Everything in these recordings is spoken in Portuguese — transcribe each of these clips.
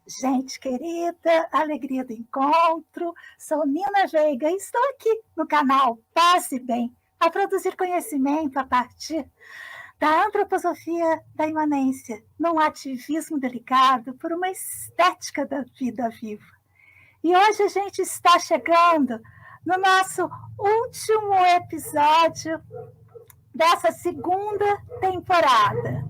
Gente querida, alegria do encontro, sou Nina Veiga e estou aqui no canal Paz e Bem, a produzir conhecimento a partir da antroposofia da imanência, num ativismo delicado por uma estética da vida viva. E hoje a gente está chegando no nosso último episódio dessa segunda temporada.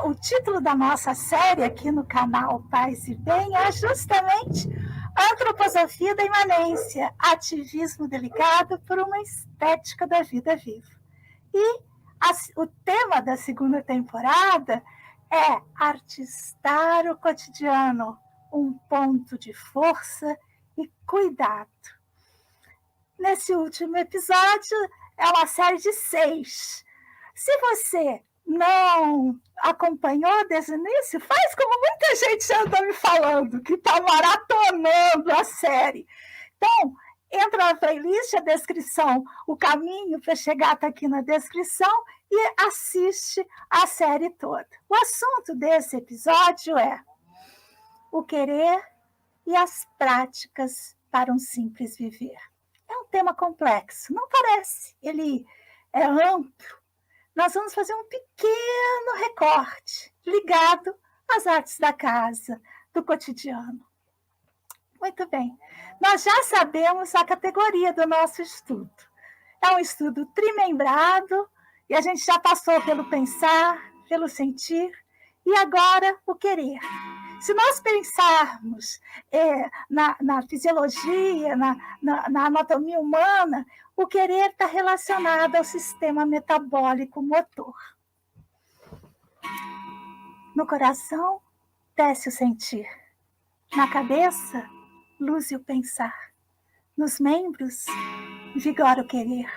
O título da nossa série aqui no canal Paz e Bem é justamente Antroposofia da Imanência, ativismo delicado por uma estética da vida viva. E o tema da segunda temporada é artistar o cotidiano, um ponto de força e cuidado. Nesse último episódio, é uma série de 6. Se você não acompanhou desde o início, faz como muita gente anda me falando, que está maratonando a série. Então, entra na playlist, a descrição, o caminho para chegar está aqui na descrição e assiste a série toda. O assunto desse episódio é o querer e as práticas para um simples viver. É um tema complexo, não parece? Ele é amplo. Nós vamos fazer um pequeno recorte ligado às artes da casa, do cotidiano. Muito bem. Nós já sabemos a categoria do nosso estudo. É um estudo trimembrado e a gente já passou pelo pensar, pelo sentir e agora o querer. Se nós pensarmos na fisiologia, na anatomia humana, o querer está relacionado ao sistema metabólico motor. No coração, desce o sentir. Na cabeça, luze o pensar. Nos membros, vigora o querer.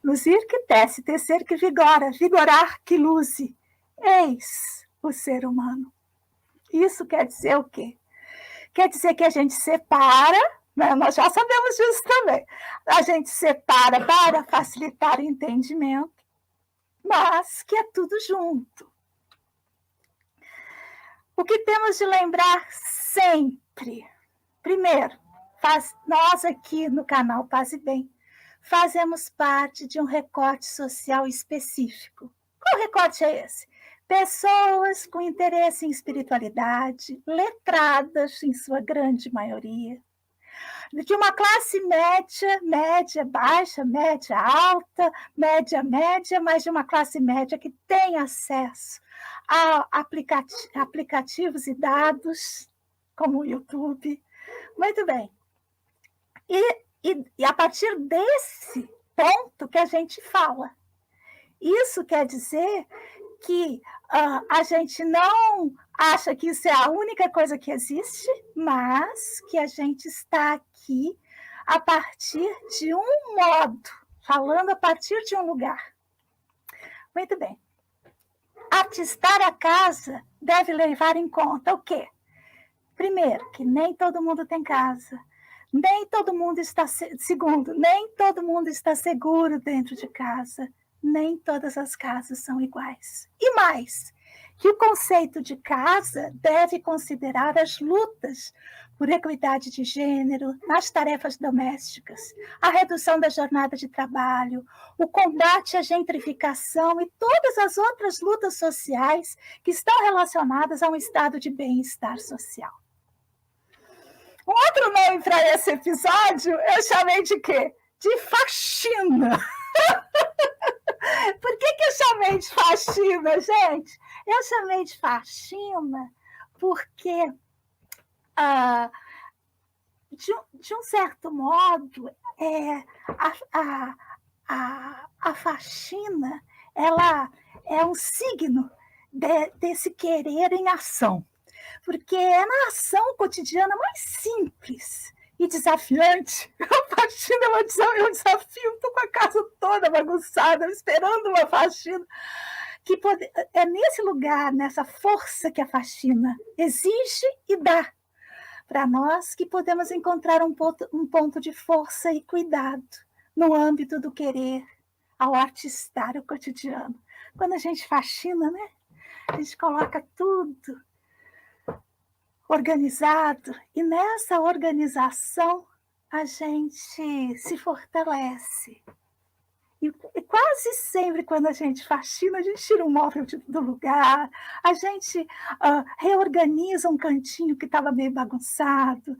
Luzir que desce, tecer que vigora, vigorar que luze. Eis o ser humano. Isso quer dizer o quê? Quer dizer que a gente separa, né? Nós já sabemos disso também. A gente separa para facilitar o entendimento, mas que é tudo junto. O que temos de lembrar sempre? Primeiro, nós aqui no canal Paz e Bem fazemos parte de um recorte social específico. Qual recorte é esse? Pessoas com interesse em espiritualidade, letradas em sua grande maioria, de uma classe média baixa, média alta, média, mas de uma classe média que tem acesso a aplicativos e dados, como o YouTube. Muito bem. E a partir desse ponto que a gente fala. Isso quer dizer que a gente não acha que isso é a única coisa que existe, mas que a gente está aqui a partir de um modo, falando a partir de um lugar. Muito bem. Artistar a casa deve levar em conta o quê? Primeiro, que nem todo mundo tem casa. Nem todo mundo está seguro dentro de casa. Nem todas as casas são iguais. E mais, que o conceito de casa deve considerar as lutas por equidade de gênero nas tarefas domésticas, a redução da jornada de trabalho, o combate à gentrificação e todas as outras lutas sociais que estão relacionadas a um estado de bem-estar social. Um outro nome para esse episódio eu chamei de quê? De faxina. Por que eu chamei de faxina, gente? Eu chamei de faxina porque, de um certo modo, a faxina ela é um signo desse querer em ação. Porque é na ação cotidiana mais simples e desafiante. A faxina é um desafio, estou com a casa toda bagunçada, esperando uma faxina. É nesse lugar, nessa força que a faxina exige e dá para nós, que podemos encontrar um ponto de força e cuidado no âmbito do querer, ao artistar o cotidiano. Quando a gente faxina, né? A gente coloca tudo organizado, e nessa organização a gente se fortalece. E quase sempre, quando a gente faxina, a gente tira um móvel do lugar, a gente reorganiza um cantinho que estava meio bagunçado,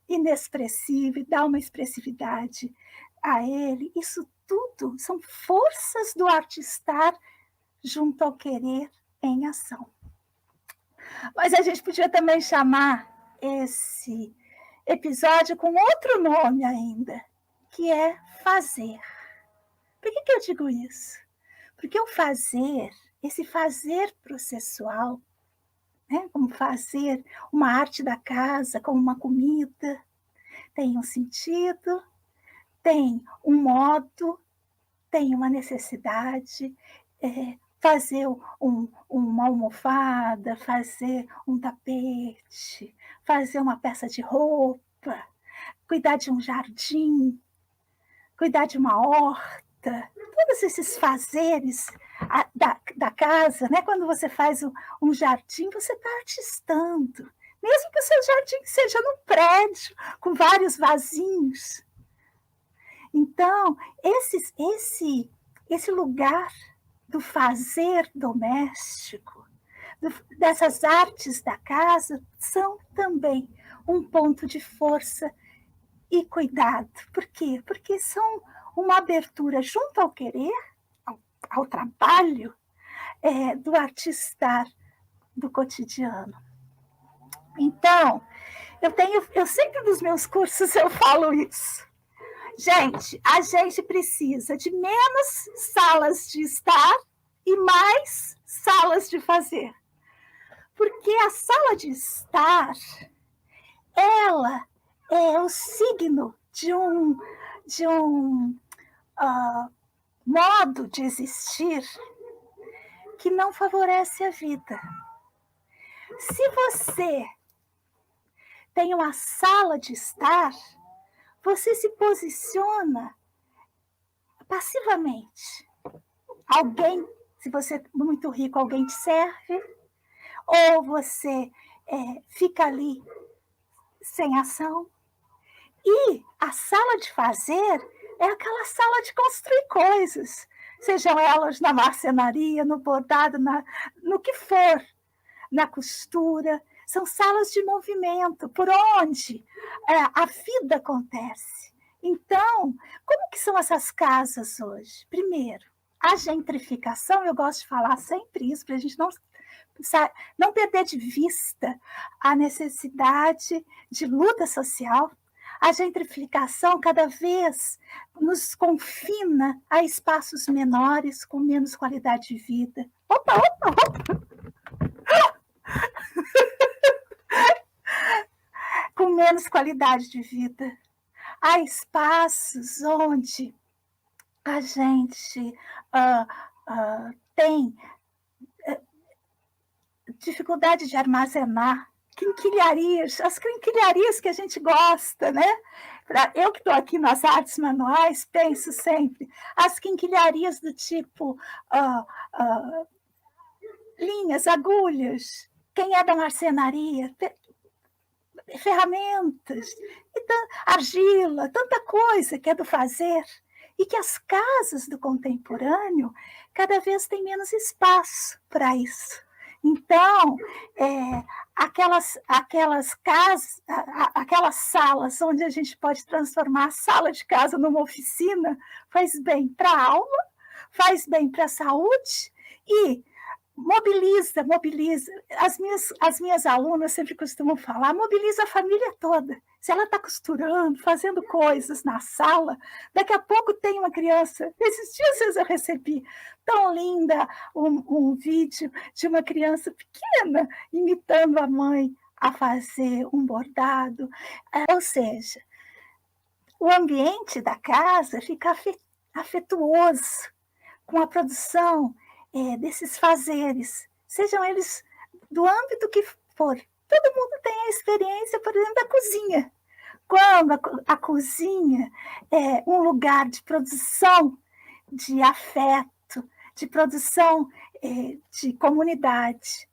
inexpressivo, e dá uma expressividade a ele. Isso tudo são forças do artistar junto ao querer em ação. Mas a gente podia também chamar esse episódio com outro nome ainda, que é fazer. Por que eu digo isso? Porque o fazer, esse fazer processual, né, como fazer uma arte da casa, como uma comida, tem um sentido, tem um modo, tem uma necessidade, fazer uma almofada, fazer um tapete, fazer uma peça de roupa, cuidar de um jardim, cuidar de uma horta, todos esses fazeres da casa, né? Quando você faz um jardim, você está artistando, mesmo que o seu jardim seja no prédio, com vários vasinhos. Então, esse lugar do fazer doméstico, dessas artes da casa, são também um ponto de força e cuidado. Por quê? Porque são uma abertura junto ao querer, ao trabalho, do artistar do cotidiano. Então, eu sempre nos meus cursos eu falo isso. Gente, a gente precisa de menos salas de estar e mais salas de fazer. Porque a sala de estar, ela é o signo de um modo de existir que não favorece a vida. Se você tem uma sala de estar, você se posiciona passivamente. Alguém, se você é muito rico, alguém te serve, ou você fica ali sem ação. E a sala de fazer é aquela sala de construir coisas, sejam elas na marcenaria, no bordado, no que for, na costura. São salas de movimento, por onde a vida acontece. Então, como que são essas casas hoje? Primeiro, a gentrificação, eu gosto de falar sempre isso, para a gente não perder de vista a necessidade de luta social. A gentrificação cada vez nos confina a espaços menores, com menos qualidade de vida. Opa! Com menos qualidade de vida. Há espaços onde a gente tem dificuldade de armazenar quinquilharias, as quinquilharias que a gente gosta, né? Eu que estou aqui nas artes manuais, penso sempre, as quinquilharias do tipo linhas, agulhas, quem é da marcenaria, ferramentas, argila, tanta coisa que é do fazer, e que as casas do contemporâneo cada vez têm menos espaço para isso. Então, aquelas casas, aquelas salas onde a gente pode transformar a sala de casa numa oficina, faz bem para a alma, faz bem para a saúde e mobiliza. As minhas alunas sempre costumam falar, mobiliza a família toda. Se ela está costurando, fazendo coisas na sala, daqui a pouco tem uma criança. Esses dias eu recebi tão linda um vídeo de uma criança pequena imitando a mãe a fazer um bordado. Ou seja, o ambiente da casa fica afetuoso com a produção desses fazeres, sejam eles do âmbito que for. Todo mundo tem a experiência, por exemplo, da cozinha. Quando a cozinha é um lugar de produção de afeto, de produção de comunidade.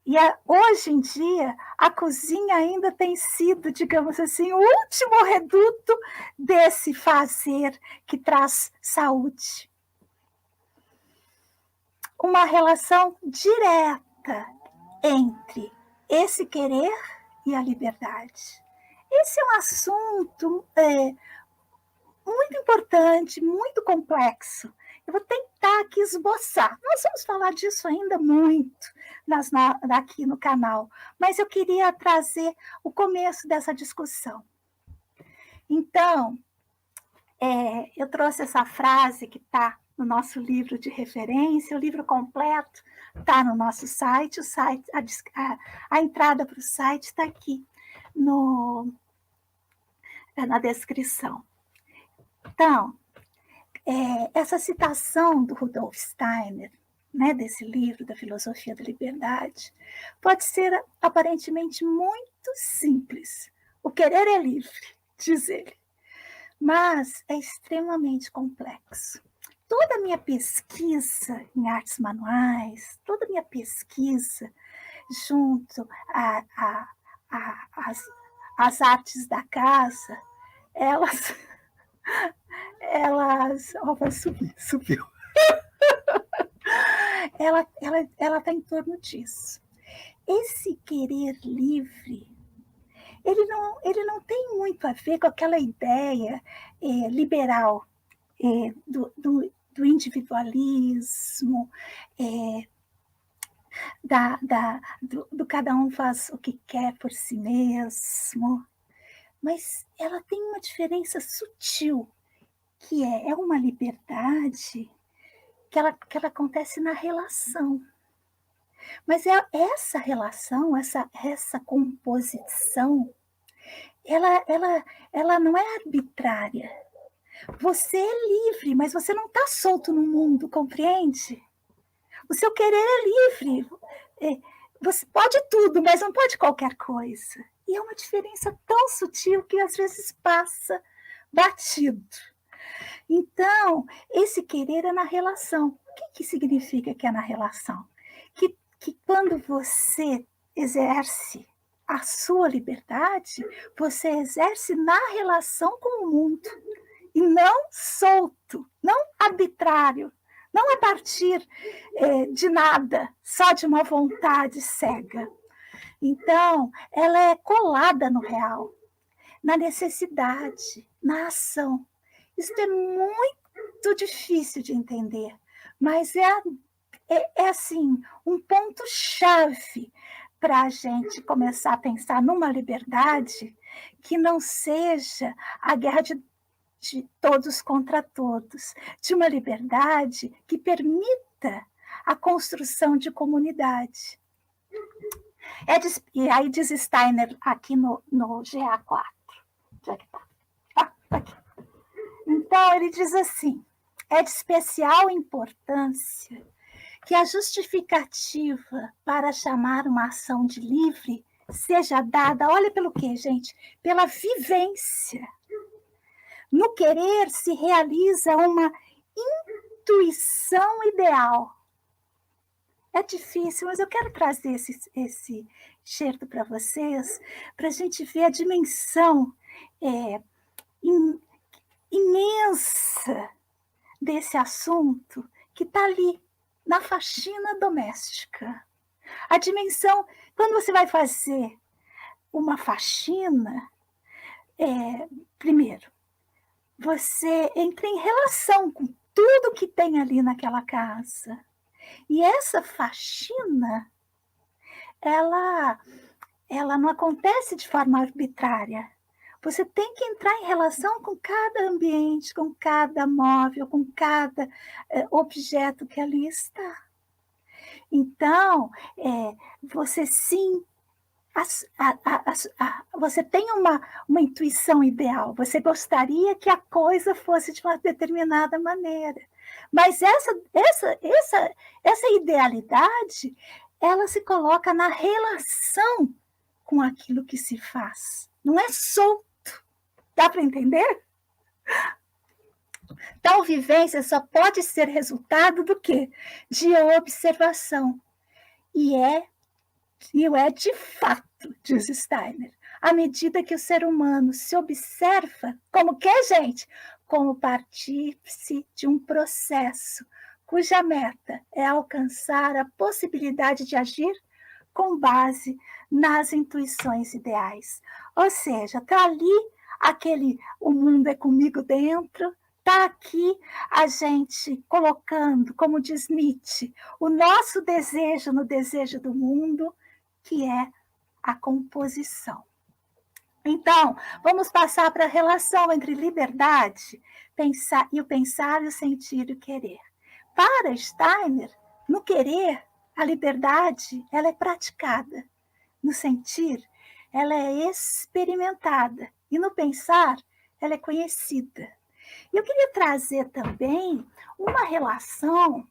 E hoje em dia, a cozinha ainda tem sido, digamos assim, o último reduto desse fazer que traz saúde. Uma relação direta entre esse querer e a liberdade. Esse é um assunto muito importante, muito complexo. Eu vou tentar aqui esboçar. Nós vamos falar disso ainda muito aqui no canal, mas eu queria trazer o começo dessa discussão. Então, eu trouxe essa frase que está no nosso livro de referência, o livro completo está no nosso site, a entrada para o site está aqui na descrição. Então, essa citação do Rudolf Steiner, né, desse livro da Filosofia da Liberdade, pode ser aparentemente muito simples. O querer é livre, diz ele, mas é extremamente complexo. Toda a minha pesquisa em artes manuais, toda a minha pesquisa junto às artes da casa, elas subiu. Ela está em torno disso. Esse querer livre, ele não tem muito a ver com aquela ideia liberal do individualismo, do cada um faz o que quer por si mesmo, mas ela tem uma diferença sutil, que é uma liberdade que ela acontece na relação. Mas essa relação, essa composição, ela não é arbitrária. Você é livre, mas você não está solto no mundo, compreende? O seu querer é livre. Você pode tudo, mas não pode qualquer coisa. E é uma diferença tão sutil que às vezes passa batido. Então, esse querer é na relação. O que significa que é na relação? Que quando você exerce a sua liberdade, você exerce na relação com o mundo, e não solto, não arbitrário, não a partir de nada, só de uma vontade cega. Então, ela é colada no real, na necessidade, na ação. Isso é muito difícil de entender, mas é assim, um ponto-chave para a gente começar a pensar numa liberdade que não seja a guerra de todos contra todos, de uma liberdade que permita a construção de comunidade. E aí diz Steiner aqui no GA4. Onde é que tá? Aqui. Então, ele diz assim, é de especial importância que a justificativa para chamar uma ação de livre seja dada, olha pelo quê, gente? Pela vivência. No querer se realiza uma intuição ideal. É difícil, mas eu quero trazer esse excerto para vocês, para a gente ver a dimensão imensa desse assunto que está ali, na faxina doméstica. A dimensão, quando você vai fazer uma faxina, primeiro, você entra em relação com tudo que tem ali naquela casa. E essa faxina, ela não acontece de forma arbitrária. Você tem que entrar em relação com cada ambiente, com cada móvel, com cada objeto que ali está. Então, você sim você tem uma intuição ideal, você gostaria que a coisa fosse de uma determinada maneira. Mas essa idealidade, ela se coloca na relação com aquilo que se faz. Não é solto. Dá para entender? Tal vivência só pode ser resultado do quê? De observação. E é de fato, diz Steiner, à medida que o ser humano se observa como que, gente? Como partícipe de um processo cuja meta é alcançar a possibilidade de agir com base nas intuições ideais. Ou seja, está ali o mundo é comigo dentro, está aqui a gente colocando, como diz Nietzsche, o nosso desejo no desejo do mundo, que é a composição. Então, vamos passar para a relação entre liberdade e o pensar, e o sentir e o querer. Para Steiner, no querer, a liberdade ela é praticada. No sentir, ela é experimentada. E no pensar, ela é conhecida. Eu queria trazer também uma relação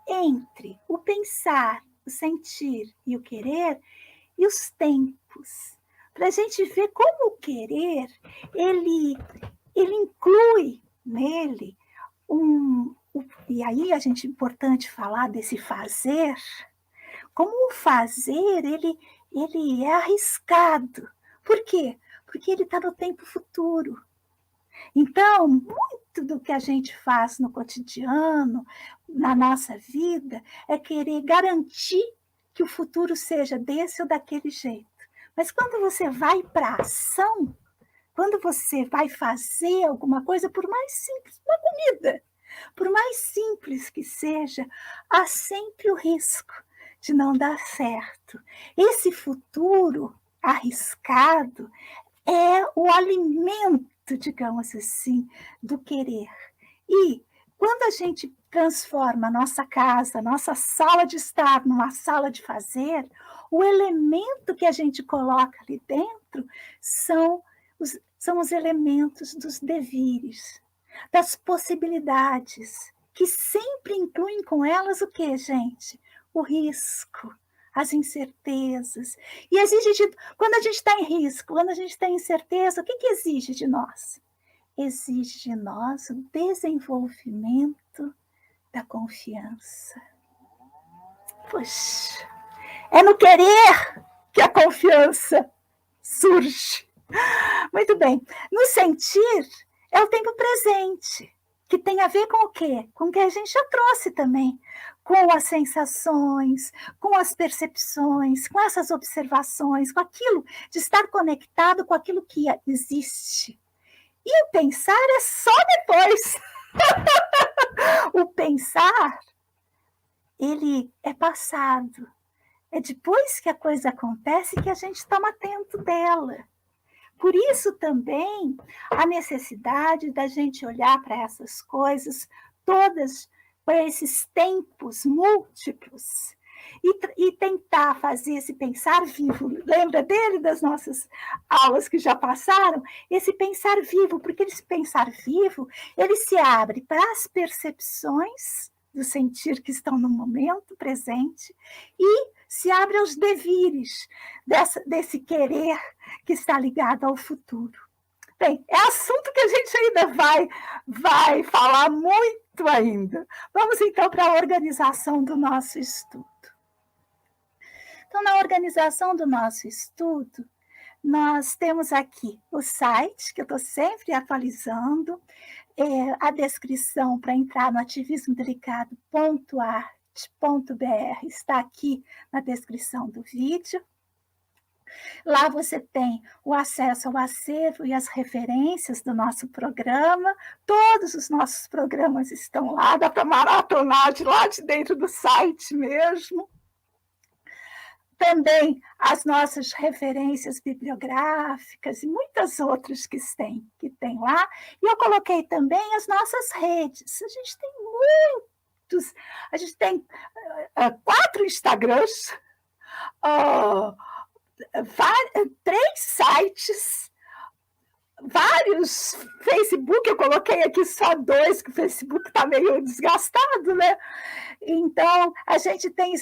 entre o pensar, o sentir e o querer e os tempos, para a gente ver como o querer, ele inclui nele e aí a gente é importante falar desse fazer, como o fazer, ele é arriscado. Por quê? Porque ele está no tempo futuro. Então, muito do que a gente faz no cotidiano, na nossa vida, é querer garantir que o futuro seja desse ou daquele jeito. Mas quando você vai para a ação, quando você vai fazer alguma coisa, por mais simples, uma comida, por mais simples que seja, há sempre o risco de não dar certo. Esse futuro arriscado é o alimento, digamos assim, do querer. E quando a gente transforma a nossa casa, nossa sala de estar numa sala de fazer, o elemento que a gente coloca ali dentro são os elementos dos devires, das possibilidades, que sempre incluem com elas o quê, gente? O risco, as incertezas. E exige quando a gente está em risco, quando a gente está em incerteza, o que exige de nós? Exige de nós o desenvolvimento da confiança. Poxa, é no querer que a confiança surge. Muito bem. No sentir, é o tempo presente, que tem a ver com o quê? Com o que a gente já trouxe também, com as sensações, com as percepções, com essas observações, com aquilo de estar conectado com aquilo que existe. E o pensar é só depois. O pensar, ele é passado. É depois que a coisa acontece que a gente toma atento dela. Por isso também a necessidade da gente olhar para essas coisas todas, para esses tempos múltiplos, e tentar fazer esse pensar vivo. Lembra dele, das nossas aulas que já passaram? Esse pensar vivo, porque esse pensar vivo, ele se abre para as percepções do sentir que estão no momento presente e se abre aos devires desse querer que está ligado ao futuro. Bem, é assunto que a gente ainda vai falar muito ainda. Vamos então para a organização do nosso estudo. Então, na organização do nosso estudo, nós temos aqui o site, que eu estou sempre atualizando, a descrição para entrar no ativismodelicado.art.br está aqui na descrição do vídeo. Lá você tem o acesso ao acervo e as referências do nosso programa. Todos os nossos programas estão lá, dá para maratonar de lá de dentro do site mesmo. Também as nossas referências bibliográficas e muitas outras que tem lá. E eu coloquei também as nossas redes. A gente tem 4 Instagrams, 3 sites, vários Facebook, eu coloquei aqui só 2, que o Facebook está meio desgastado, né? Então, a gente tem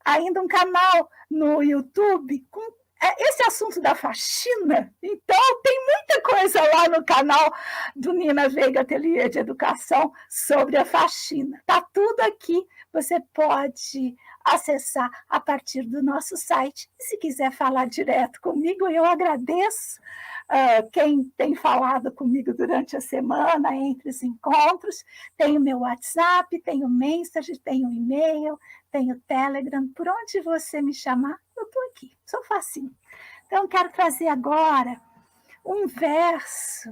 ainda um canal no YouTube com esse assunto da faxina. Então, tem muita coisa lá no canal do Nina Veiga Ateliê de Educação sobre a faxina. Está tudo aqui, você pode acessar a partir do nosso site. E se quiser falar direto comigo, eu agradeço quem tem falado comigo durante a semana, entre os encontros. Tem o meu WhatsApp, tem o Messenger, tem o e-mail, tem o Telegram. Por onde você me chamar, eu estou aqui. Sou facinho. Então, quero trazer agora um verso.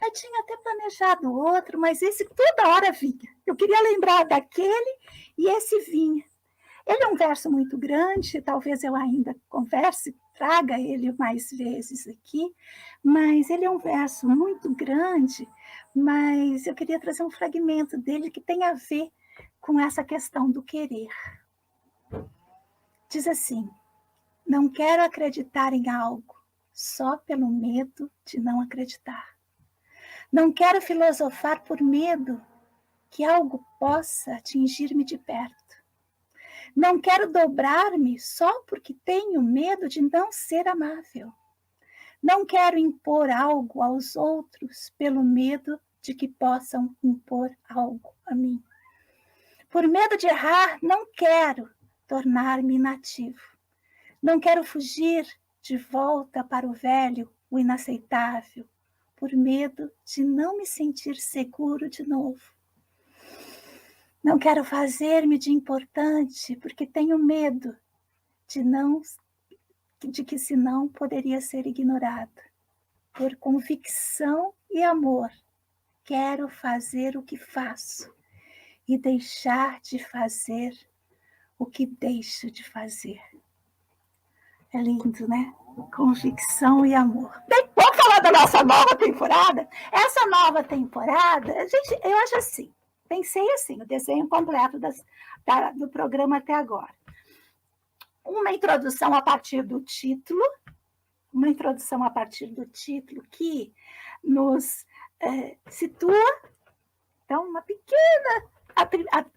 Eu tinha até planejado outro, mas esse toda hora vinha. Eu queria lembrar daquele e esse vinha. Ele é um verso muito grande, talvez eu ainda converse, traga ele mais vezes aqui, mas ele é um verso muito grande, mas eu queria trazer um fragmento dele que tem a ver com essa questão do querer. Diz assim: não quero acreditar em algo só pelo medo de não acreditar. Não quero filosofar por medo que algo possa atingir-me de perto. Não quero dobrar-me só porque tenho medo de não ser amável. Não quero impor algo aos outros pelo medo de que possam impor algo a mim. Por medo de errar, não quero tornar-me inativo. Não quero fugir de volta para o velho, o inaceitável, por medo de não me sentir seguro de novo. Não quero fazer-me de importante, porque tenho medo de que senão poderia ser ignorado. Por convicção e amor, quero fazer o que faço e deixar de fazer o que deixo de fazer. É lindo, né? Convicção e amor. Bem, vamos falar da nossa nova temporada? Essa nova temporada, gente, eu acho assim, pensei assim, o desenho completo do programa até agora. Uma introdução a partir do título, que nos situa. Então, uma pequena...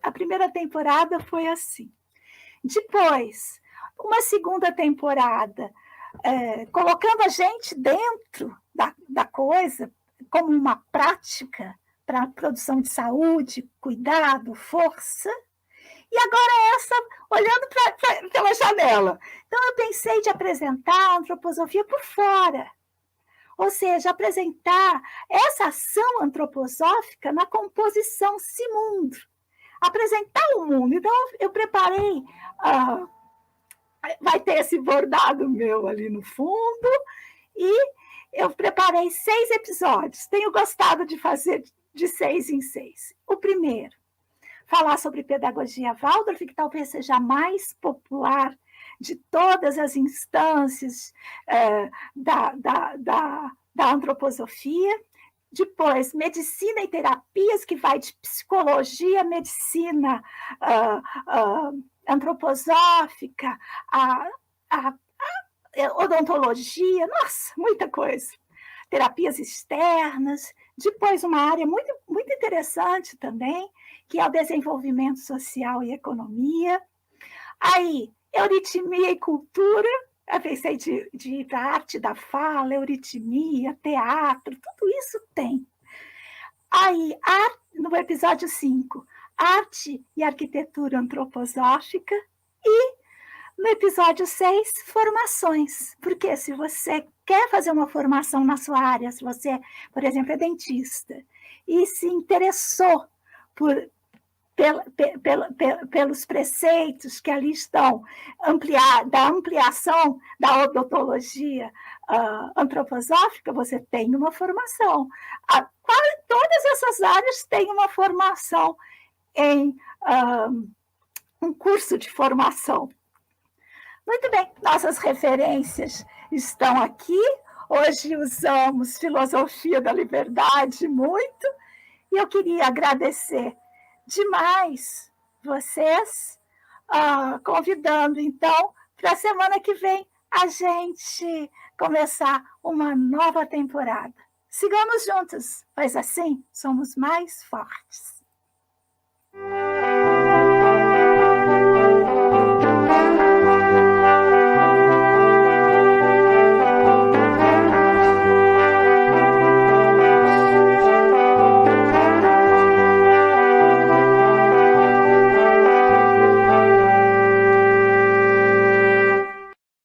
A primeira temporada foi assim. Depois, uma segunda temporada, colocando a gente dentro da coisa, como uma prática para a produção de saúde, cuidado, força. E agora essa, olhando pela janela. Então, eu pensei de apresentar a antroposofia por fora. Ou seja, apresentar essa ação antroposófica na composição Simundo. Apresentar o mundo. Então, eu preparei... vai ter esse bordado meu ali no fundo. E eu preparei 6 episódios. Tenho gostado de fazer de 6 em 6. O primeiro, falar sobre pedagogia Waldorf, que talvez seja a mais popular de todas as instâncias da antroposofia. Depois, medicina e terapias, que vai de psicologia, medicina antroposófica, a odontologia, nossa, muita coisa. Terapias externas. Depois, uma área muito, muito interessante também, que é o desenvolvimento social e economia. Aí, euritmia e cultura, eu pensei de ir para a arte da fala, euritmia, teatro, tudo isso tem. Aí, no episódio 5, arte e arquitetura antroposófica, e no episódio 6, formações. Porque se você quer fazer uma formação na sua área, se você, por exemplo, é dentista, e se interessou pelos preceitos que ali estão, da ampliação da odontologia antroposófica, você tem uma formação. Todas essas áreas têm uma formação em um curso de formação. Muito bem, nossas referências estão aqui. Hoje usamos Filosofia da Liberdade muito, e eu queria agradecer demais vocês, convidando, então, para semana que vem a gente começar uma nova temporada. Sigamos juntos, pois assim somos mais fortes.